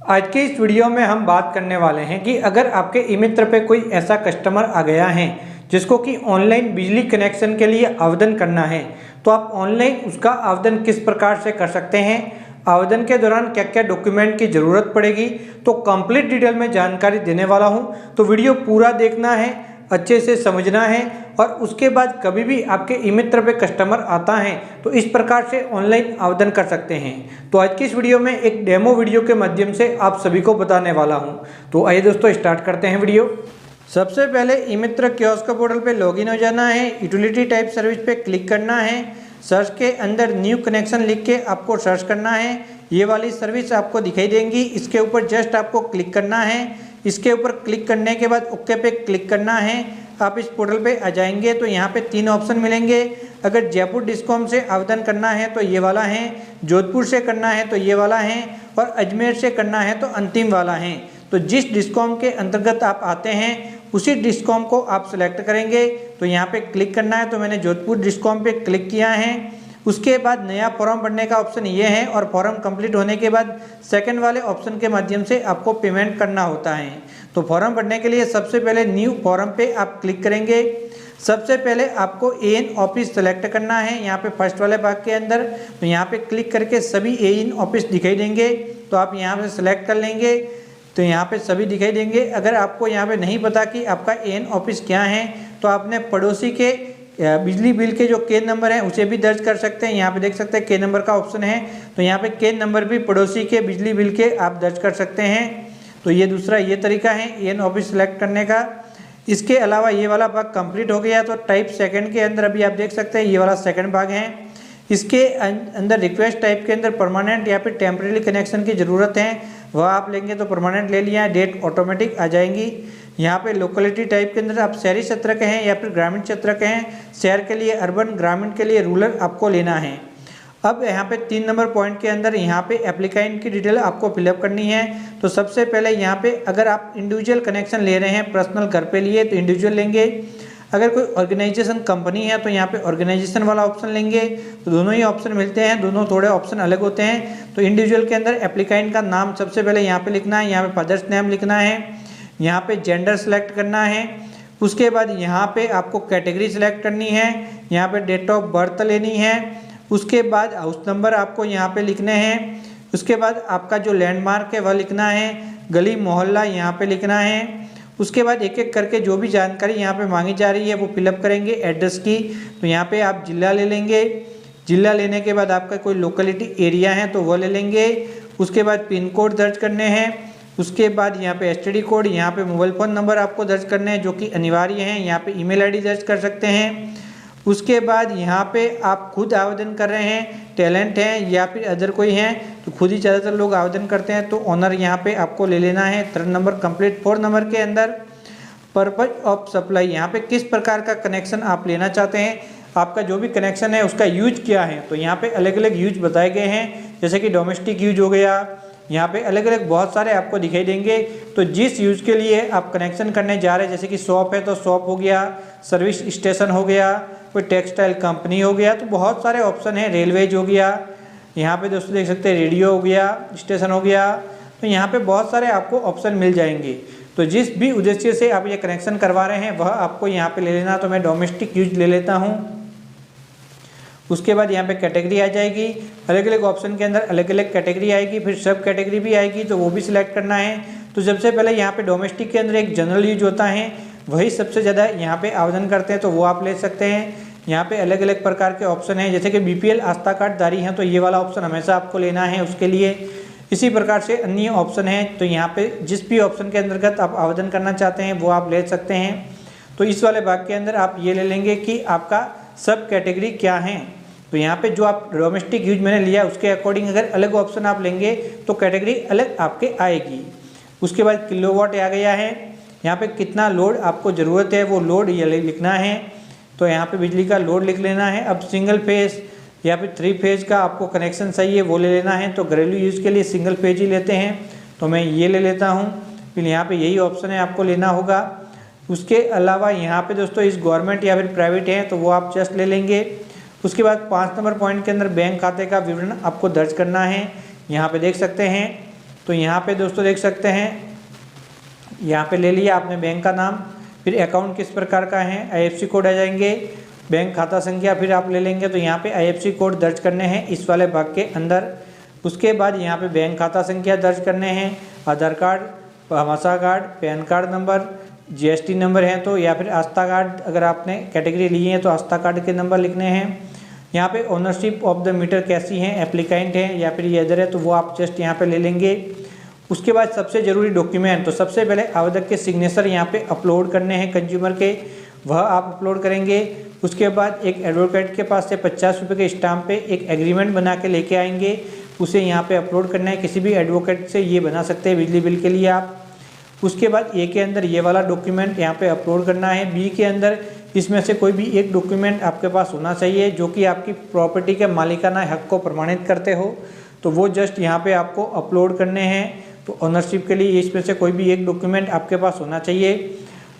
आज के इस वीडियो में हम बात करने वाले हैं कि अगर आपके ई मित्र पे कोई ऐसा कस्टमर आ गया है जिसको कि ऑनलाइन बिजली कनेक्शन के लिए आवेदन करना है, तो आप ऑनलाइन उसका आवेदन किस प्रकार से कर सकते हैं, आवेदन के दौरान क्या क्या डॉक्यूमेंट की ज़रूरत पड़ेगी, तो कंप्लीट डिटेल में जानकारी देने वाला हूं। तो वीडियो पूरा देखना है, अच्छे से समझना है और उसके बाद कभी भी आपके ई मित्र पे कस्टमर आता है तो इस प्रकार से ऑनलाइन आवेदन कर सकते हैं। तो आज की इस वीडियो में एक डेमो वीडियो के माध्यम से आप सभी को बताने वाला हूं। तो आइए दोस्तों स्टार्ट करते हैं वीडियो। सबसे पहले ई मित्र कियोस्क पोर्टल पे लॉगिन हो जाना है, यूटिलिटी टाइप सर्विस पे क्लिक करना है, सर्च के अंदर न्यू कनेक्शन लिख के आपको सर्च करना है। ये वाली सर्विस आपको दिखाई देंगी, इसके ऊपर जस्ट आपको क्लिक करना है। इसके ऊपर क्लिक करने के बाद ओके पे क्लिक करना है। आप इस पोर्टल पे आ जाएंगे तो यहाँ पे 3 ऑप्शन मिलेंगे। अगर जयपुर डिस्कॉम से आवेदन करना है तो ये वाला है, जोधपुर से करना है तो ये वाला है और अजमेर से करना है तो अंतिम वाला है। तो जिस डिस्कॉम के अंतर्गत आप आते हैं उसी डिस्कॉम को आप सिलेक्ट करेंगे। तो यहाँ पे क्लिक करना है, तो मैंने जोधपुर डिस्कॉम पे क्लिक किया है। उसके बाद नया फॉर्म भरने का ऑप्शन ये है और फॉर्म कंप्लीट होने के बाद सेकंड वाले ऑप्शन के माध्यम से आपको पेमेंट करना होता है। तो फॉर्म भरने के लिए सबसे पहले न्यू फॉर्म पे आप क्लिक करेंगे। सबसे पहले आपको एन ऑफिस सेलेक्ट करना है, यहाँ पे फर्स्ट वाले भाग के अंदर। तो यहाँ पे क्लिक करके सभी एन ऑफिस दिखाई देंगे, तो आप यहाँ पे सेलेक्ट कर लेंगे। तो यहाँ पे सभी दिखाई देंगे। अगर आपको यहाँ पे नहीं पता कि आपका एन ऑफिस क्या है तो आपने पड़ोसी के बिजली बिल के जो केन नंबर है उसे भी दर्ज कर सकते हैं। यहाँ पे देख सकते हैं केन नंबर का ऑप्शन है, तो यहाँ पे केन नंबर भी पड़ोसी के बिजली बिल के आप दर्ज कर सकते हैं। तो ये दूसरा ये तरीका है एन ऑफिस सेलेक्ट करने का। इसके अलावा ये वाला भाग कंप्लीट हो गया तो टाइप सेकंड के अंदर अभी आप देख सकते हैं ये वाला सेकंड भाग है। इसके अंदर रिक्वेस्ट टाइप के अंदर परमानेंट या फिर टेम्परेरी कनेक्शन की ज़रूरत है, वह आप लेंगे तो परमानेंट ले लिया, डेट ऑटोमेटिक आ जाएंगी। यहाँ पे लोकेलिटी टाइप के अंदर आप शहरी क्षेत्र के हैं या फिर ग्रामीण क्षेत्र के हैं, शहर के लिए अर्बन, ग्रामीण के लिए रूरल आपको लेना है। अब यहाँ पे 3 नंबर पॉइंट के अंदर यहाँ पे एप्लीकेंट की डिटेल आपको फिलअप करनी है। तो सबसे पहले यहाँ पे अगर आप इंडिविजुअल कनेक्शन ले रहे हैं पर्सनल घर पे लिए तो इंडिविजुअल लेंगे। अगर कोई ऑर्गेनाइजेशन कंपनी है तो यहाँ पे ऑर्गेनाइजेशन वाला ऑप्शन लेंगे। तो दोनों ही ऑप्शन मिलते हैं, दोनों थोड़े ऑप्शन अलग होते हैं। तो इंडिविजुअल के अंदर एप्लीकेंट का नाम सबसे पहले यहाँ पे लिखना है, यहाँ पे फादर्स नेम लिखना है, यहाँ पे जेंडर सेलेक्ट करना है। उसके बाद यहाँ पे आपको कैटेगरी सेलेक्ट करनी है, यहाँ पे डेट ऑफ बर्थ लेनी है। उसके बाद हाउस नंबर आपको यहाँ पे लिखने हैं। उसके बाद आपका जो लैंडमार्क है वह लिखना है, गली मोहल्ला यहाँ पे लिखना है। उसके बाद एक एक करके जो भी जानकारी यहाँ पे मांगी जा रही है वो फिलअप करेंगे एड्रेस की। तो यहाँ पे आप जिला ले लेंगे, जिला लेने के बाद आपका कोई लोकेलिटी एरिया है तो वो ले लेंगे। उसके बाद पिन कोड दर्ज करने हैं। उसके बाद यहाँ पे एसटीडी कोड, यहाँ पे मोबाइल फ़ोन नंबर आपको दर्ज करने हैं जो कि अनिवार्य हैं। यहाँ पे ईमेल आईडी दर्ज कर सकते हैं। उसके बाद यहाँ पे आप खुद आवेदन कर रहे हैं, टैलेंट हैं या फिर अदर कोई हैं तो खुद ही ज़्यादातर लोग आवेदन करते हैं, तो ऑनर यहाँ पे आपको ले लेना है। 3rd number complete. 4 नंबर के अंदर पर्पज ऑफ सप्लाई, यहाँ पे किस प्रकार का कनेक्शन आप लेना चाहते हैं, आपका जो भी कनेक्शन है उसका यूज क्या है। तो यहाँ पे अलग अलग यूज बताए गए हैं, जैसे कि डोमेस्टिक यूज हो गया, यहाँ पे अलग अलग बहुत सारे आपको दिखाई देंगे। तो जिस यूज के लिए आप कनेक्शन करने जा रहे हैं, जैसे कि शॉप है तो शॉप हो गया, सर्विस स्टेशन हो गया, कोई टेक्सटाइल कंपनी हो गया, तो बहुत सारे ऑप्शन हैं। रेलवेज हो गया, यहाँ पे दोस्तों देख सकते हैं रेडियो हो गया, स्टेशन हो गया। तो यहाँ पे बहुत सारे आपको ऑप्शन मिल जाएंगे। तो जिस भी उद्देश्य से आप ये कनेक्शन करवा रहे हैं वह आपको यहाँ पे ले लेना। तो मैं डोमेस्टिक यूज ले लेता हूँ। उसके बाद यहाँ पे कैटेगरी आ जाएगी, अलग अलग ऑप्शन के अंदर अलग अलग कैटेगरी आएगी, फिर सब कैटेगरी भी आएगी तो वो भी सिलेक्ट करना है। तो सबसे पहले यहाँ पे डोमेस्टिक के अंदर एक जनरल यूज होता है, वही सबसे ज़्यादा यहाँ पे आवेदन करते हैं तो वो आप ले सकते हैं। यहाँ पे अलग अलग प्रकार के ऑप्शन हैं, जैसे कि बीपीएल आस्था कार्ड धारी हैं तो ये वाला ऑप्शन हमेशा आपको लेना है उसके लिए। इसी प्रकार से अन्य ऑप्शन हैं, तो यहाँ पे जिस भी ऑप्शन के अंतर्गत आप आवेदन करना चाहते हैं वो आप ले सकते हैं। तो इस वाले भाग के अंदर आप ये ले लेंगे कि आपका सब कैटेगरी क्या है। तो यहाँ पे जो आप डोमेस्टिक यूज मैंने लिया उसके अकॉर्डिंग अगर अलग ऑप्शन आप लेंगे तो कैटेगरी अलग आपके आएगी। उसके बाद किलोवाट आ गया है, यहाँ पे कितना लोड आपको ज़रूरत है वो लोड ये लिखना है। तो यहाँ पे बिजली का लोड लिख लेना है। अब सिंगल फेज या फिर 3 फेज का आपको कनेक्शन चाहिए वो ले लेना है। तो घरेलू यूज़ के लिए सिंगल फेज ही लेते हैं, तो मैं ये ले लेता हूँ। फिर यहाँ पे यही ऑप्शन है आपको लेना होगा। उसके अलावा यहाँ पे दोस्तों इस गवर्नमेंट या फिर प्राइवेट है तो वो आप जस्ट ले लेंगे। उसके बाद 5 नंबर पॉइंट के अंदर बैंक खाते का विवरण आपको दर्ज करना है, यहाँ पे देख सकते हैं। तो यहाँ पे दोस्तों देख सकते हैं, यहाँ पे ले लिया आपने बैंक का नाम, फिर अकाउंट किस प्रकार का है, IFSC कोड आ जाएंगे, बैंक खाता संख्या फिर आप ले लेंगे। तो यहाँ पे IFSC कोड दर्ज करने हैं इस वाले भाग के अंदर। उसके बाद यहाँ पे बैंक खाता संख्या दर्ज करने हैं, Aadhaar card, Bhamashah card, PAN card number, GST number है तो, या फिर आस्था कार्ड अगर आपने कैटेगरी ली है तो आस्था कार्ड के नंबर लिखने हैं। यहाँ पे ओनरशिप ऑफ द मीटर कैसी है, एप्लीकेंट है या फिर ये अदर है तो वो आप जस्ट यहाँ पे ले लेंगे। उसके बाद सबसे ज़रूरी डॉक्यूमेंट, तो सबसे पहले आवेदक के सिग्नेचर यहाँ पे अपलोड करने हैं कंज्यूमर के, वह आप अपलोड करेंगे। उसके बाद एक एडवोकेट के पास से 50 रुपये के स्टाम्प पे एक एग्रीमेंट बना के लेके आएंगे, उसे यहाँ पे अपलोड करना है। किसी भी एडवोकेट से ये बना सकते हैं बिजली बिल के लिए आप। उसके बाद ए के अंदर ये वाला डॉक्यूमेंट यहाँ पे अपलोड करना है। बी के अंदर इसमें से कोई भी एक डॉक्यूमेंट आपके पास होना चाहिए जो कि आपकी प्रॉपर्टी के मालिकाना हक को प्रमाणित करते हो, तो वो जस्ट यहाँ पे आपको अपलोड करने हैं। तो ओनरशिप के लिए इसमें से कोई भी एक डॉक्यूमेंट आपके पास होना चाहिए।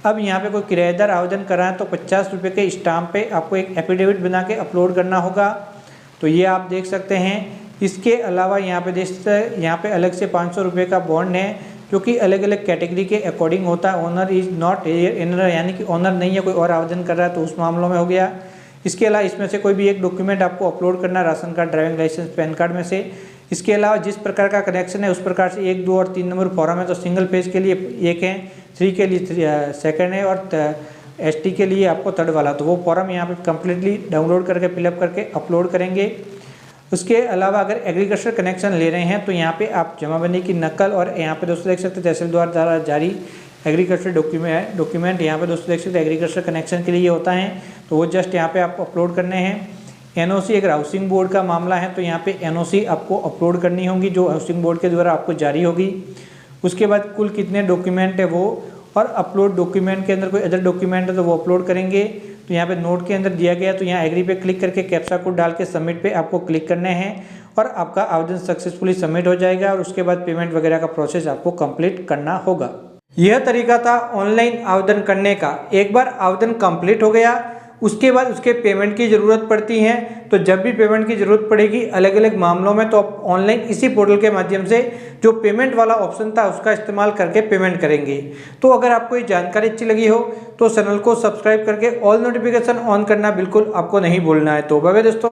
अब यहाँ पे कोई किराएदार आवेदन कराएं तो 50 रुपये के स्टाम्प पे आपको एक एफिडेविट बना के अपलोड करना होगा। तो ये आप देख सकते हैं। इसके अलावा यहाँ पे देख सकते हैं, यहाँ पे अलग से 500 रुपये का बॉन्ड है जो कि अलग अलग कैटेगरी के अकॉर्डिंग होता है। ओनर इज़ नॉट एनर, यानी कि ओनर नहीं है, कोई और आवेदन कर रहा है तो उस मामलों में हो गया। इसके अलावा इसमें से कोई भी एक डॉक्यूमेंट आपको अपलोड करना है, ration card, driving licence, PAN card में से। इसके अलावा जिस प्रकार का कनेक्शन है उस प्रकार से 1, 2 और 3 नंबर फॉर्म है, तो सिंगल पेज के लिए एक है, 3 के लिए सेकंड है और ST के लिए आपको थर्ड वाला, तो वो फॉर्म यहाँ पे कम्प्लीटली डाउनलोड करके फिलअप करके अपलोड करेंगे। उसके अलावा अगर एग्रीकल्चर कनेक्शन ले रहे हैं तो यहाँ पे आप जमाबंदी की नकल, और यहाँ पे दोस्तों देख सकते हैं तहसील द्वारा जारी एग्रीकल्चर डॉक्यूमेंट यहाँ पे दोस्तों देख सकते हैं एग्रीकल्चर कनेक्शन के लिए होता है, तो वो जस्ट यहाँ पे आपको अपलोड करने हैं। NOC अगर हाउसिंग बोर्ड का मामला है तो यहाँ पे NOC आपको अपलोड करनी होगी जो हाउसिंग बोर्ड के द्वारा आपको जारी होगी। उसके बाद कुल कितने डॉक्यूमेंट है वो, और अपलोड डॉक्यूमेंट के अंदर कोई अदर डॉक्यूमेंट है तो वो अपलोड करेंगे। तो यहाँ पे नोट के अंदर दिया गया, तो यहाँ एग्री पे क्लिक करके कैप्चा कोड डाल के सबमिट पे आपको क्लिक करने हैं और आपका आवेदन सक्सेसफुली सबमिट हो जाएगा। और उसके बाद पेमेंट वगैरह का प्रोसेस आपको कंप्लीट करना होगा। यह तरीका था ऑनलाइन आवेदन करने का। एक बार आवेदन कंप्लीट हो गया उसके बाद उसके पेमेंट की ज़रूरत पड़ती है, तो जब भी पेमेंट की ज़रूरत पड़ेगी अलग अलग मामलों में, तो आप ऑनलाइन इसी पोर्टल के माध्यम से जो पेमेंट वाला ऑप्शन था उसका इस्तेमाल करके पेमेंट करेंगे। तो अगर आपको ये जानकारी अच्छी लगी हो तो चैनल को सब्सक्राइब करके ऑल नोटिफिकेशन ऑन करना बिल्कुल आपको नहीं भूलना है। तो बाय बाय दोस्तों।